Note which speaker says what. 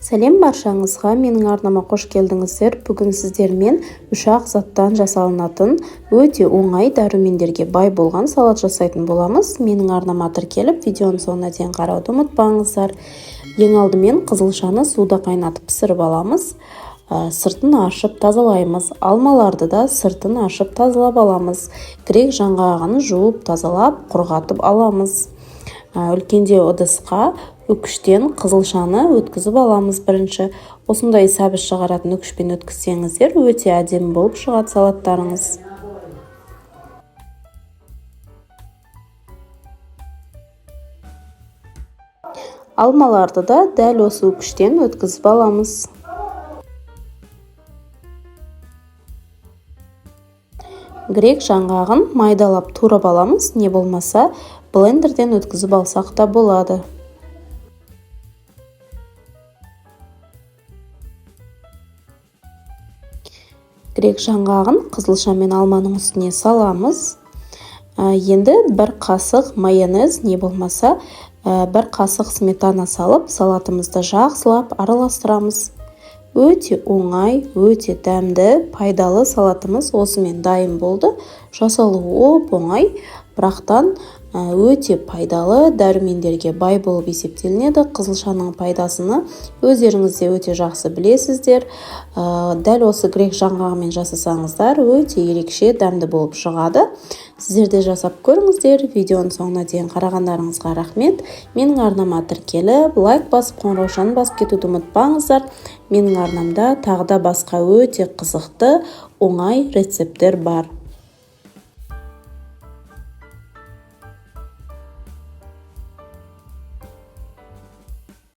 Speaker 1: Сәлем баршаңызға, менің арнама қош келдіңіздер. Бүгін сіздермен 3 заттан жасалынатын өте оңай дәрумендерге бай болған салат жасайтын боламыз. Менің арнама тіркеліп, видеоның соңына дейін қарауды ұмытпаңыздар. Ең алдымен қызылшаны суда қайнатып пісіріп аламыз. Сыртын ашып тазалаймыз. Алмаларды да сыртын ашып тазалап аламыз. Грек жаңғағын жуып тазалап құрғатып аламыз. Үлкенде ыдысқа үкіштен қызылшаны өткізіп аламыз. Бірінші осындай сәбіз шығаратын үкішпен өткізсеңіздер, өте әдемі болып шығады салаттарыңыз. Алмаларды да дәл осы үкіштен өткізіп аламыз. Грек жаңғағын майдалап турап аламыз, не болмаса блендерден өткізіп алсақ та болады. Грек жаңғағын қызылша мен алманың үстіне саламыз. Енді бір қасық майонез, не болмаса бір қасық сметана салып, салатымызды жақсылап араластырамыз. Өте оңай, өте дәмді, пайдалы салатымыз осымен дайын болды. Жасалуы оңай, бірақтан өте пайдалы, дәрумендерге бай болып есептелінеді. Қызылшаның пайдасыны өздеріңіз де өте жақсы білесіздер. Дәл осы грек жаңғағымен жасасаңыздар, өте ерекше дәмді болып шығады. Сіздер де жасап көріңіздер. Видеоның соңына дейін қарағандарыңызға рахмет. Менің арнама тіркеліп, лайк басып, қоңыраушаны басып кетуді ұмытпаңыздар. Менің арнамда тағы да басқа өте қызықты, оңай рецепттер бар.